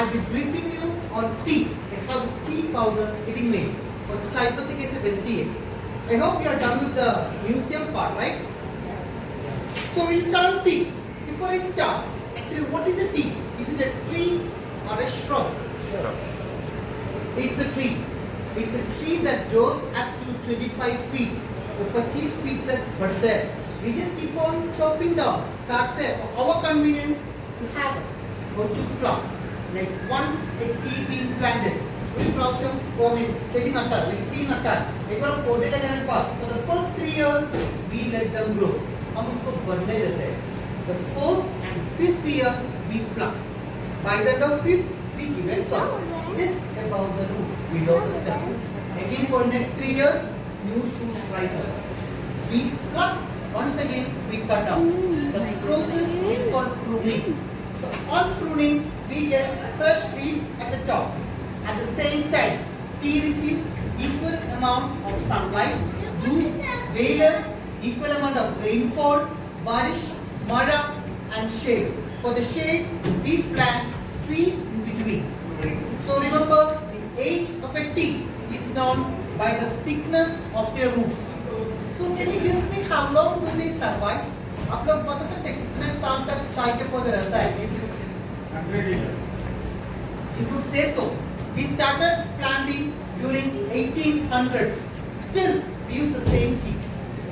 I'll be briefing you on tea and how the tea powder getting made. और चाय पत्ती कैसे बनती है. I hope you are done with the museum part, right? So we'll start on tea. Before I start, actually, what is a tea? Is it a tree or a shrub? Shrub. It's a tree. It's a tree that grows up to 25 feet. वो 25 feet तक बढ़ता है. We just keep on chopping down, काटते हैं for our convenience to harvest or to pluck. Like once a tree being planted, we plant some setting nata, like tree nata. एक बार पौधे लगाने के बाद, for the first 3 years we let them grow. हम उसको बढ़ने देते हैं. The 4th and 5th year we pluck. By the end of 5th we give it cut. Just above the root, below the stem. Again for next 3 years, new shoots rise up. We pluck. Once again, we cut down. The process is called pruning. So on pruning, we get fresh leaf at the top. At the same time, tea receives equal amount of sunlight, dew, vapor, equal amount of rainfall, barish, mara, and shade. For the shade, we plant trees in between. So remember, the age of a tea is known by the thickness of their roots. So can you guess me how long will they survive? आप लोग बता सकते हैं कितने साल तक चाय के पौधे रहता है? 100 years. You could say so. We started planting during 1800s. Still, we use the same tea.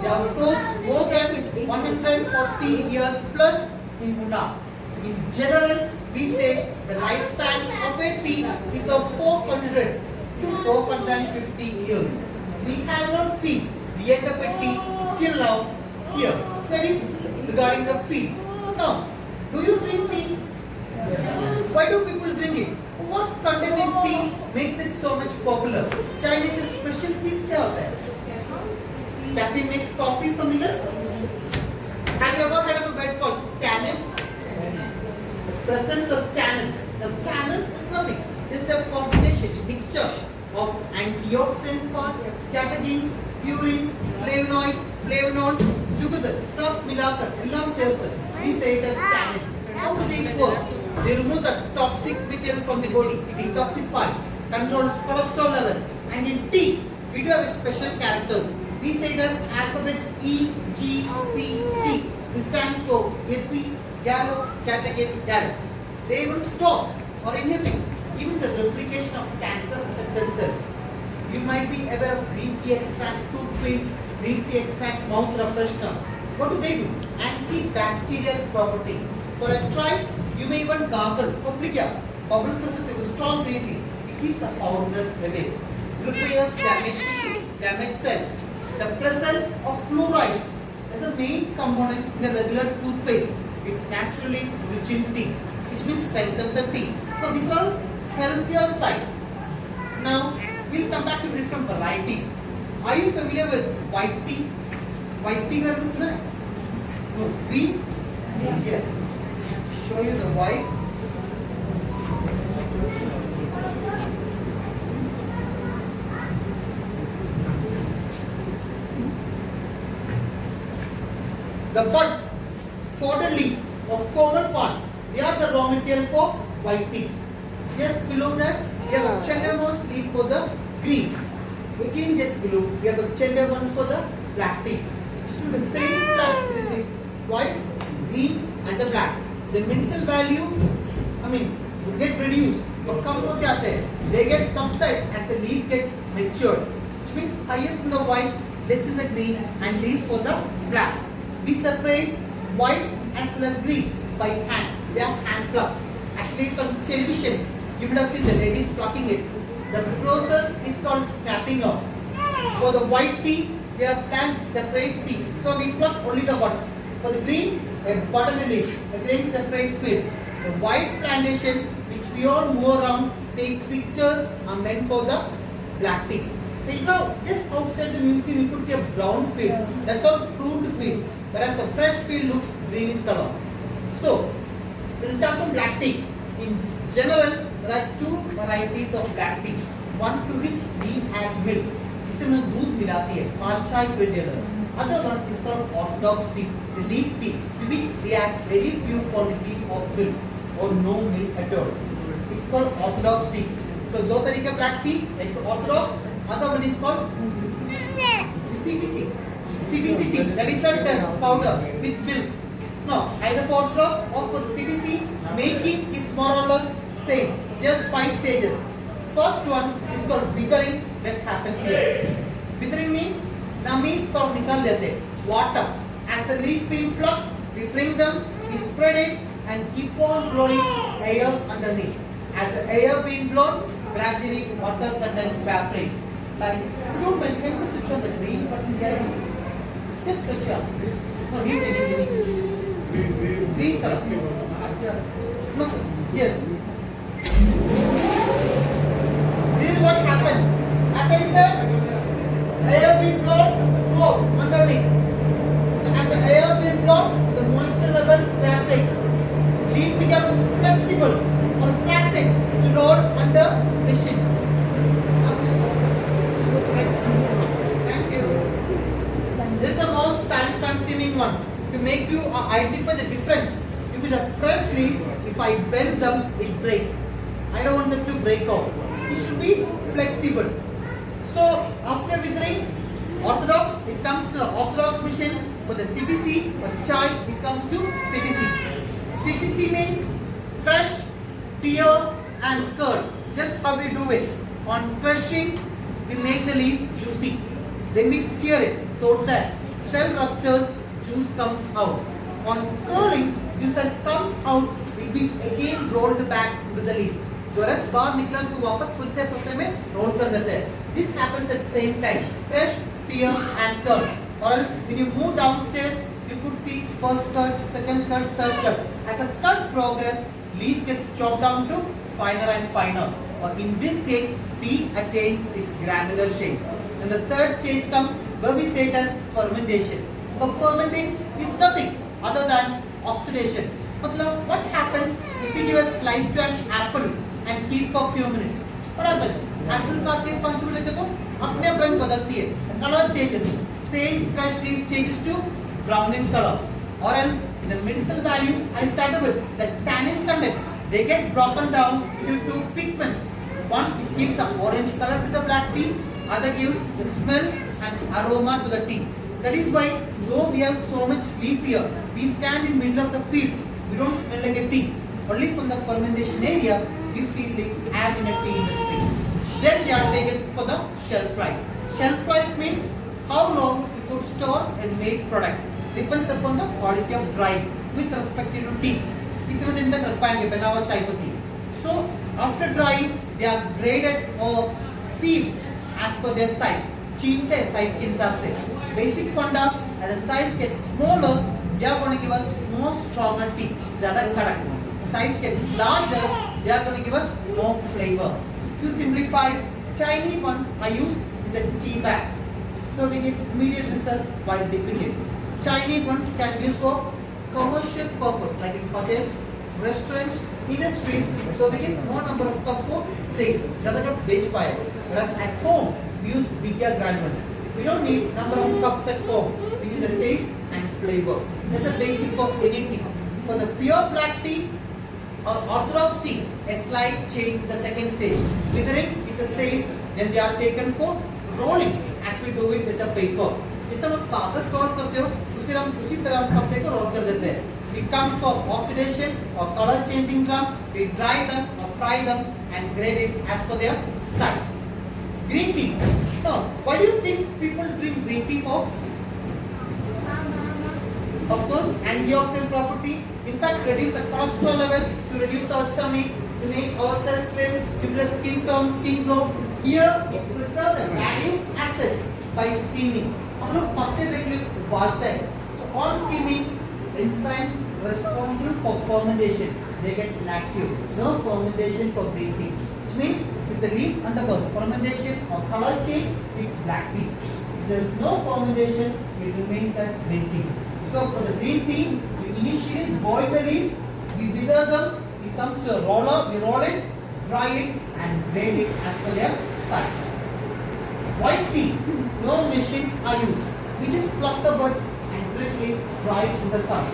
They have grown more than 140 years plus in Munnar. In general, we say the lifespan of a tea is of 400 to 450 years. We have not seen the end of a tea till now here. So that is regarding the feed. Now, do you drink tea? Why do people drink it? What content in tea makes it so much popular? Chinese specialties क्या होता है? Caffeine makes coffee something else? Have you ever heard of a word called tannin? Presence of tannin. The tannin is nothing, just a combination, mixture of antioxidant part, catechins, purines, flavonoids together. सब मिलाकर, एल्लाम चलकर, we say it as tannin. How do they work? They remove the toxic material from the body, detoxify, controls cholesterol level, and in tea, we do have special characters. We say it as alphabets E, G, C, G. This stands for epi, gallo, catechin, gallons. They even stops or inhibits even the replication of cancer-affected cells. You might be aware of green tea extract, toothpaste, green tea extract, mouth refreshener. What do? Antibacterial property. For a try, you may even gargle. Bubble with strong green tea. It keeps the foul breath away. Repairs damaged cells. The presence of fluorides is a main component in a regular toothpaste. It's naturally rich in tea, which means strengthens the tea. So these are all healthier side. Now we'll come back to different varieties. Are you familiar with white tea? White tea का सुना है? No, green? Yes. Show you the white. The buds, fodder leaf of common plant, they are the raw material for white tea. Just below that, we have a Chendamoss leaf for the green. Again, just below, we have the Chenda one for the black tea. This is the same plant, it is a white, green, and the black. The medicinal value, will get reduced, but come ho jate hain. They get subside as the leaf gets matured, which means highest in the white, less in the green, and least for the black. We separate white as well as green by hand. They are hand plucked. Actually, some televisions, you would have seen the ladies plucking it. The process is called snapping off. For the white tea, we have plant separate tea. So we pluck only the buds. For the green, a bud and a leaf. A green separate field. The white plantation, which we all move around, take pictures, are meant for the black tea. Now, just outside the museum, you could see a brown field. That's all pruned field. Whereas the fresh field looks green in color. So, we'll start from black tea. In general, there are two varieties of black tea. One to which we add milk. जिसमें दूध मिलाती है, पाल चाय patellar. Other one is called orthodox tea, the leaf tea, to which we add very few quantity of milk or no milk at all. It's is called orthodox tea. So दो तरीके black tea, एक orthodox, other one is called CTC. CTC tea, that is the test powder with milk. No, either for orthodox or for the CTC, making is more or less same, just 5 stages. First one is called withering, that happens here. Withering means नमी तो निकाल देते, water. As the leaf being plucked, we bring them, we spread it and keep on blowing air underneath. As the air being blown, gradually water content evaporates. Like, if you don't mind, can you switch on the green button here? Just switch on. No, reach. Green color. No, sir. Yes. This is what happens. As I said, air being blown throughout underneath. So as the air being blown, the moisture level evaporates. Leaf becomes flexible or flaccid to roll under machines. Thank you. This is the most time-consuming one to make you identify the difference. If it's a fresh leaf, if I bend them, it breaks. I don't want them to break off. It should be flexible. So after withering, orthodox, it comes to the orthodox machine. For the CTC or chai, it comes to CTC. CTC means crush, tear and curd. Just how we do it. On crushing, we make the leaf juicy. Then we tear it, toward that. Cell ruptures, juice comes out. On curling, juice that comes out will be again rolled back into the leaf. जो रस बाहर निकला उसको वापस फुलते में role कर देते हैं. This happens at the same time. Crush, tear and curl. Or else when you move downstairs, you could see first cut, second cut, third cut. As a cut progress, leaf gets chopped down to finer and finer. Or in this case, tea attains its granular shape. And the third stage comes where we say it as fermentation. But fermenting is nothing other than oxidation. मतलब what happens if you give a slice to an apple and keep for few minutes? What happens? Apple काट के 5 minute रखे तो अपने आप रंग बदलती है. Color changes. Same crushed leaf changes to brownish color. Or else in the medicinal value I started with the tannin content. They get broken down into 2 pigments. One which gives the orange color to the black tea. Other gives the smell and aroma to the tea. That is why though we have so much leaf here, we stand in middle of the field. We don't smell like a tea. Only from the fermentation area, we feel like I am in a tea industry. Then they are taken for the shelf life. Shelf life means how long you could store a made product. Depends upon the quality of drying with respect to tea. कितने दिन तक रख पाएंगे बना हुआ चाय पत्ती. So after drying, they are graded or sieved as per their size. छीनते size के हिसाब से. Basic funda, as the size gets smaller, they are going to give us more stronger tea. ज़्यादा कड़क. Size gets larger, they are going to give us more flavor. To simplify, Chinese ones are used in the tea bags. So we get immediate result while dipping it. Chinese ones can be used for commercial purpose like in hotels, restaurants, industries. So we get more number of cup for sale. ज़्यादा जब बेच पाए. Whereas at home we use bigger granules. We don't need number of cups at home. We need the taste and flavor. That's the basic for any tea. For the pure black tea or orthodox tea, a slight change the second stage. Withering, it's the same. Then they are taken for rolling as we do it with the paper. जैसे हम कागज role करते हो, उसी तरह हम पत्ते को रोल कर देते हैं. It comes for oxidation or color changing drum. We dry them or fry them and grade it as per their size. Green tea. Now, why do you think people drink green tea for? Of course, antioxidant property. In fact, reduce the cholesterol level, to reduce our tummies, to make ourselves slim, to the skin tone, skin glow. Here, it preserves the values assets by steaming. हम लोग पत्ते regular उबालते हैं. So on steaming, enzymes responsible for fermentation, they get inactive. No fermentation for green tea. Which means if the leaf undergoes fermentation or color change, it's black tea. If there is no fermentation, it remains as green tea. So for the green tea, we initially boil the leaf, we wither them, it comes to a roller, we roll it, dry it and grade it as per their size. White tea, no machines are used. We just pluck the buds and directly dry it in the sun.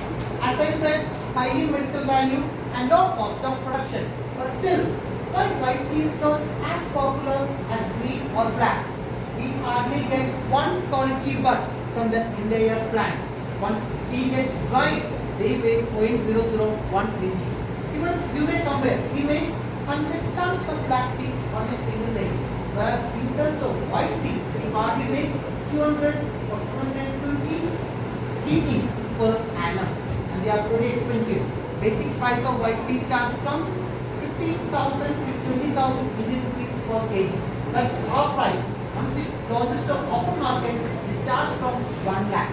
As I said, highly medicinal value and low cost of production. But still, Why white tea is not as popular as green or black? We hardly get one quality bud from the entire plant. Once tea gets dried, they weigh 0.001 kg. Even you may compare, we make 100 tons of black tea on a single day. Whereas in terms of white tea, we hardly make 200 or 220 kgs per annum. And they are pretty expensive. Basic price of white tea starts from 15,000 to 20,000 Indian rupees per kg. That's our price. Once it launches the open market, it starts from 1 lakh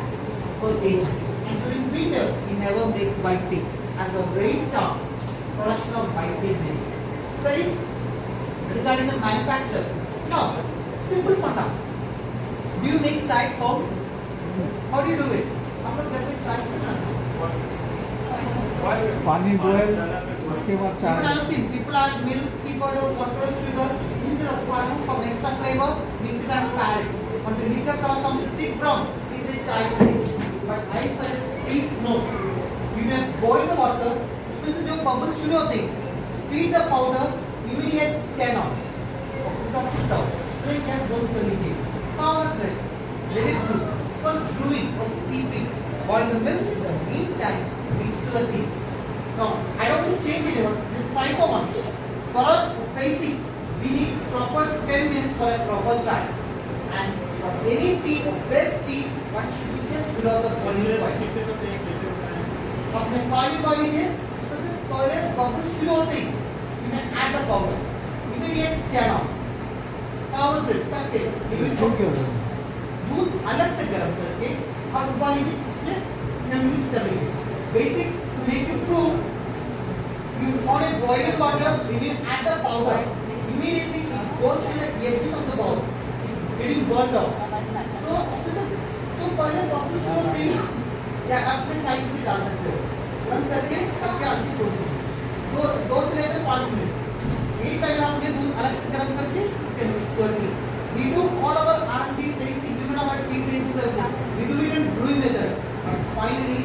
per kg. And during winter, we never make white tea. As the rain starts, production of white tea begins. So that is regarding the manufacture. Now, simple funda. Do you make chai at home? How do you do it? हम लोग घर में चाय से बनाते हैं. पानी boil उसके बाद People चाय have seen people add milk, tea powder, water, sugar, ginger requirement for an extra flavor, mix it and fry it. Once the liquor color comes to thick brown, we say chai is ready. But I suggest please no. You may boil the water, उसमें से जो bubbles शुरू होते हैं, feed the powder, immediate turn off. Put off the stove. Then gas don't कर लीजिए. Power thread. Let it brew. It's called brewing or steeping. Boil the milk. In the meantime, mix to the tea. Now, I don't need change anyone. Just try for once. For us, basic, we need proper 10 minutes for a proper chai. And for any tea, best tea, one should be just below the boiling point. किसे तो take किसे बनाए अपने पानी को लीजिए, उसमें से पहले बबल शुरू होते ही, इसमें add the powder. Immediate turn off. Power grid, करके, leave it for दूध अलग से गर्म करके और उबालिए, इसमें मिक्स कर लीजिए. Basic to make it proof, you on a boiling water, when you add the powder, immediately it goes to the edges of the bowl. It's getting burned off. So पहले बबल शुरू होते ही या अपने side पे डाल सकते हो. बंद करके तब क्या अच्छी छोड़ दो. 2 से लेकर 5 मिनट. एक टाइम आपने दूध अलग से गर्म करके फिर मिक्स कर दी. We do all our R&D tasting, even our tea tastes are there. We do it in brewing method. But finally,